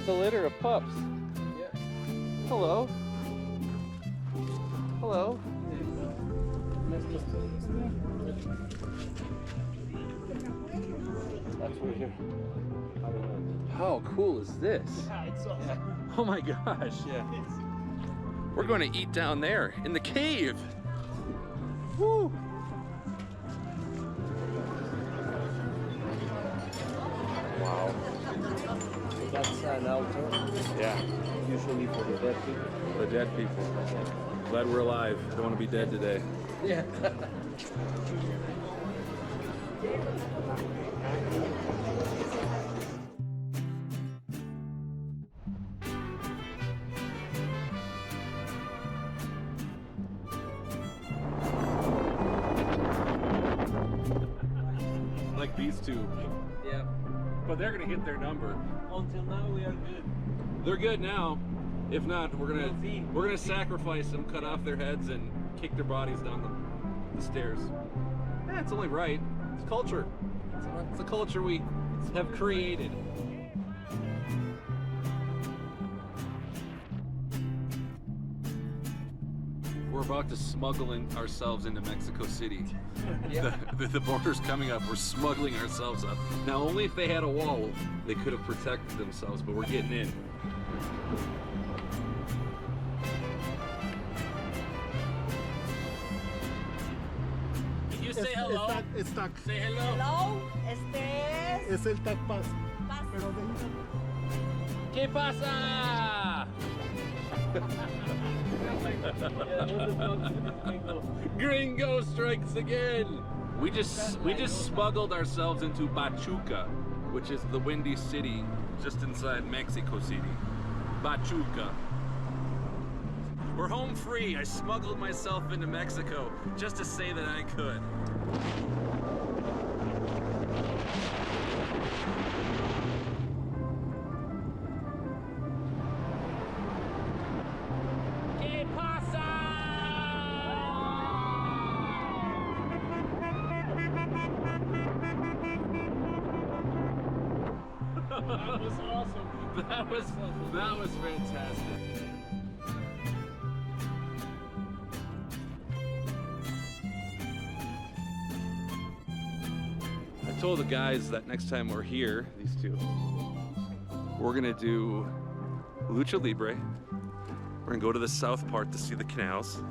It's a litter of pups. Yeah. Hello. Hello. That's we're here. How cool is this? Yeah, it's awesome. Oh my gosh. Yeah. We're going to eat down there in the cave. Woo. Wow. That's an altar. Yeah. Usually for the dead people. The dead people. Glad we're alive. Don't want to be dead today. Yeah. Like these two. Yeah. But they're gonna hit their number. Until now we are good. They're good now. If not, we're gonna sacrifice them, cut off their heads, and kick their bodies down the stairs. Yeah, it's only right. It's culture. It's a culture we have created. We're about to smuggle ourselves into Mexico City. Yeah. The border's coming up. We're smuggling ourselves up. Now, only if they had a wall, they could have protected themselves, but we're getting in. Can you say hello? Es tac. Say hello. Hello, este es Es el tac pas. Paz. Pero de ¿Qué pasa? Gringo strikes again. We just smuggled ourselves into Pachuca, which is the windy city just inside Mexico City. Pachuca. We're home free. I smuggled myself into Mexico just to say that I could. ¿Qué pasa? That was awesome. That was fantastic. I told the guys that next time we're here, these two, we're gonna do Lucha Libre. We're gonna go to the south part to see the canals.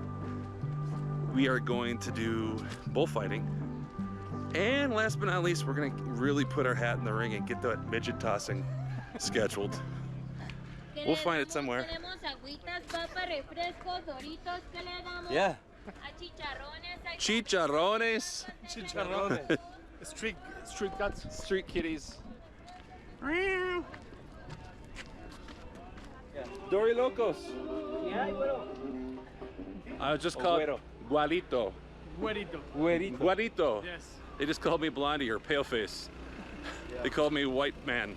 We are going to do bullfighting. And last but not least, we're gonna really put our hat in the ring and get that midget tossing scheduled. We'll find it somewhere. Yeah. Chicharrones. Chicharrones. street cats. Street kitties. Yeah. Dory Locos. Yeah, güero. I was just called Güero. Gualito. Güerito. Güerito. Gualito. Yes. They just called me Blondie or Paleface. Yeah. They called me White Man.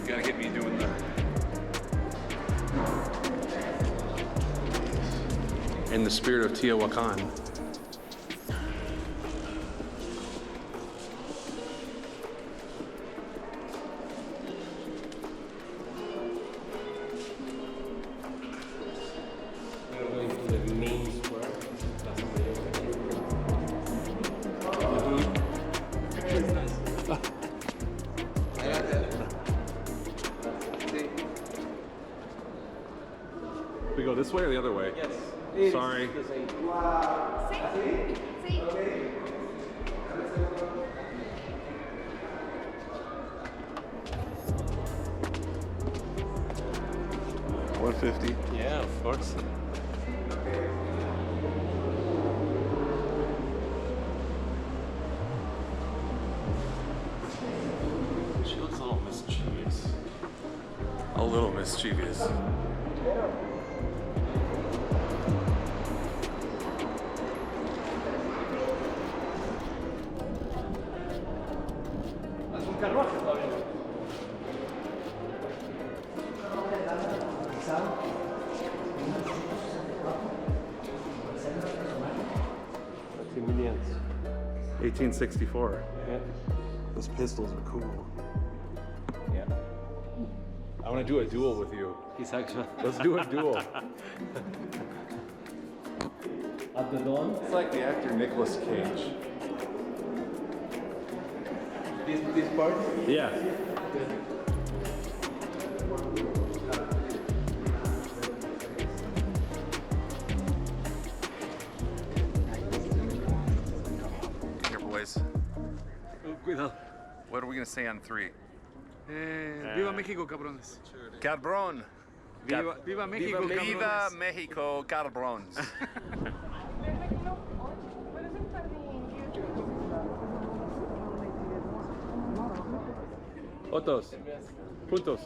You gotta get me doing the... In the spirit of Teotihuacan. We're going to the main square. We go this way or the other way? Yes. Sorry. It's the same. Sí, sí. 150. Yeah, of course. little mischievous. Maximilian's. 1864. Yeah. Those pistols are cool. Yeah. I want to do a duel with you. He's actually Let's do a duel. at the dawn. It's like the actor Nicolas Cage. This part? Yeah. Here, boys. Cuidado. What are we gonna say on 3? Viva México, cabrones. Cabron. Viva, viva México, Viva cabrones. Mexico, cabrons. Fotos. Puntos.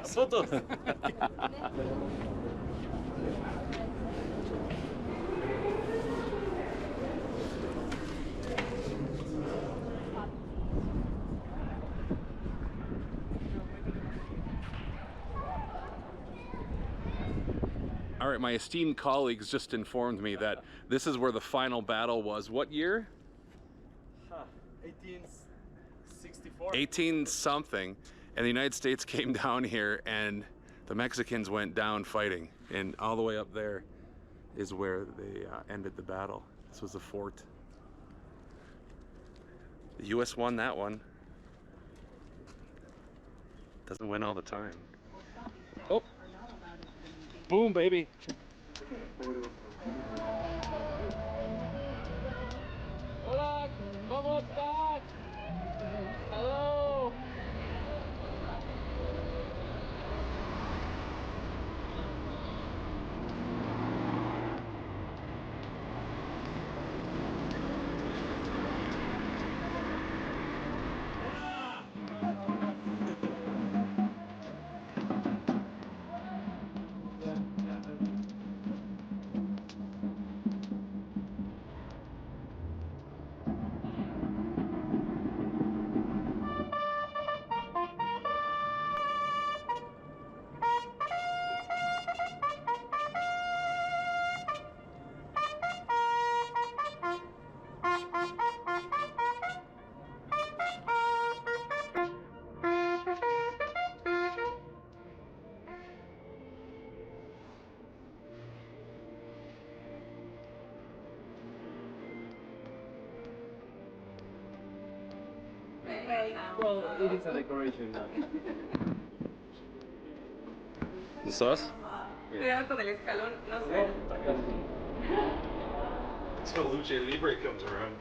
Fotos. All right, my esteemed colleagues just informed me that this is where the final battle was. What year? 1864. 18 something. And the United States came down here and the Mexicans went down fighting. And all the way up there is where they ended the battle. This was a fort. The US won that one. Doesn't win all the time. Oh, boom, baby. Hola, ¿cómo estás? Hello. Well, it is a decoration now. The sauce? Cuidado con el escalón, no sé. So Lucha Libre comes around.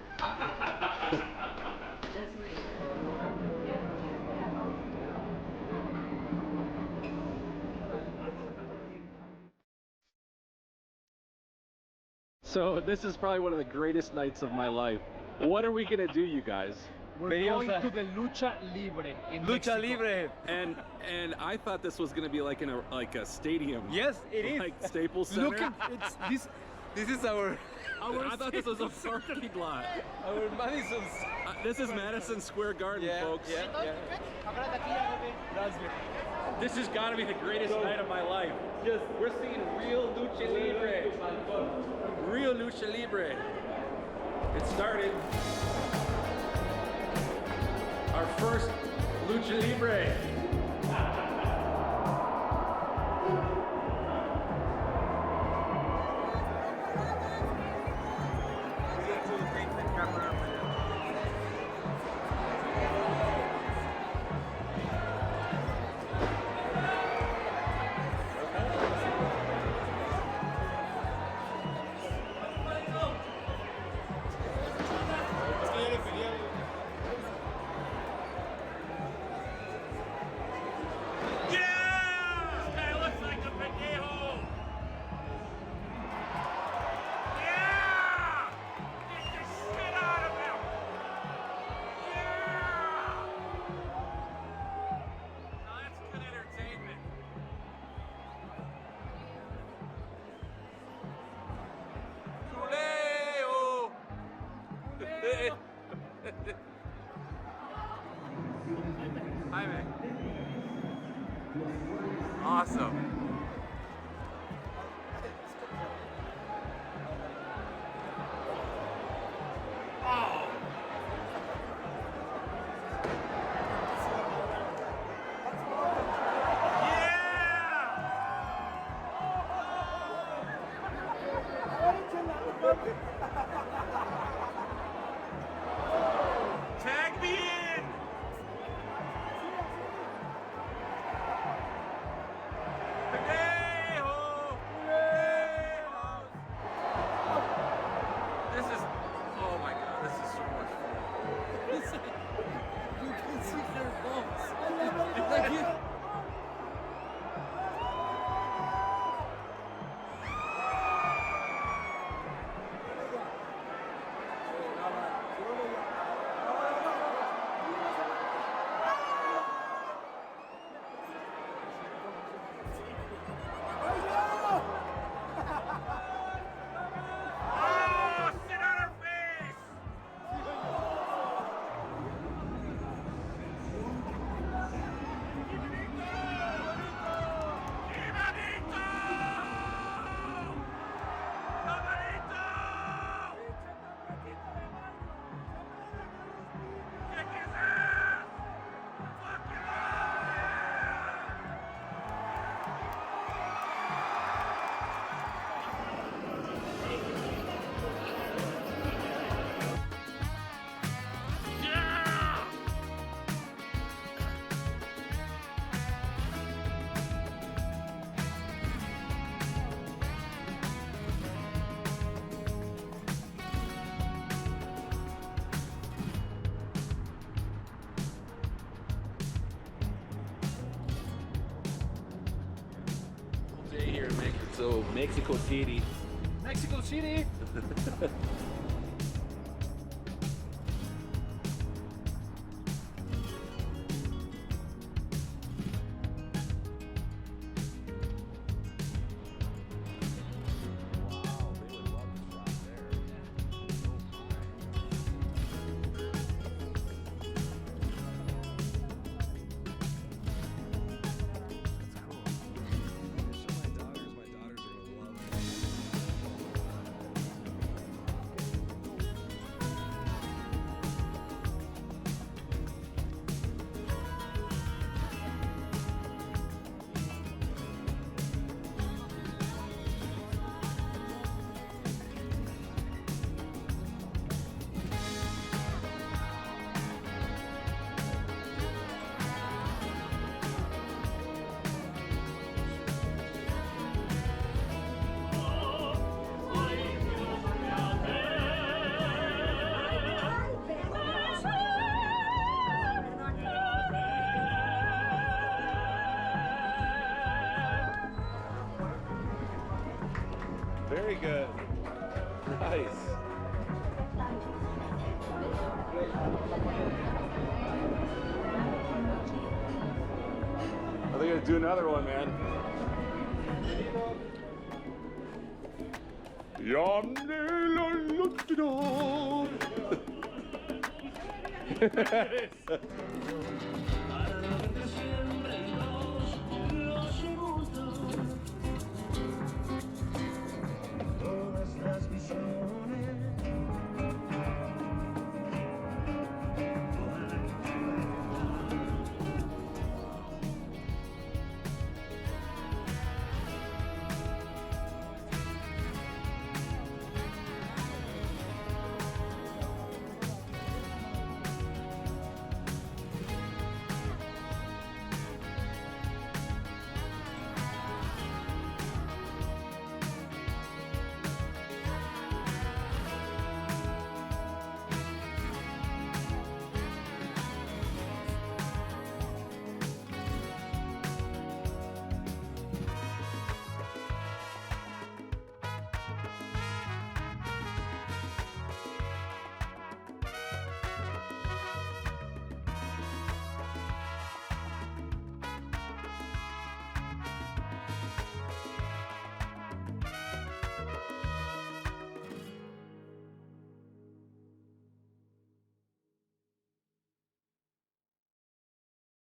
So this is probably one of the greatest nights of my life. What are we gonna do, you guys? We're going to the Lucha Libre in Lucha Mexico. Libre. And I thought this was gonna be like in a stadium. Yes, it is. Like Staples Center. Look at it's this. This is our I thought this was a parking lot. our Madison's. This is Madison Square Garden, folks. Yeah. That's good. This has got to be the greatest night of my life. Just we're seeing real Lucha Libre. Real Lucha Libre. It started. Our first Lucha Libre. Tag me in! Hey-ho! Hey-ho! This is, oh my god, this is so much fun. You can see their bones. Like you. Oh, sit on her face! ¡Imanito! ¡Camarito! Kick his ass! Fuck yeah! Yeah! Day here in Mexico, Mexico City. Mexico City. Very good. Nice. I think I'm gonna do another one, man.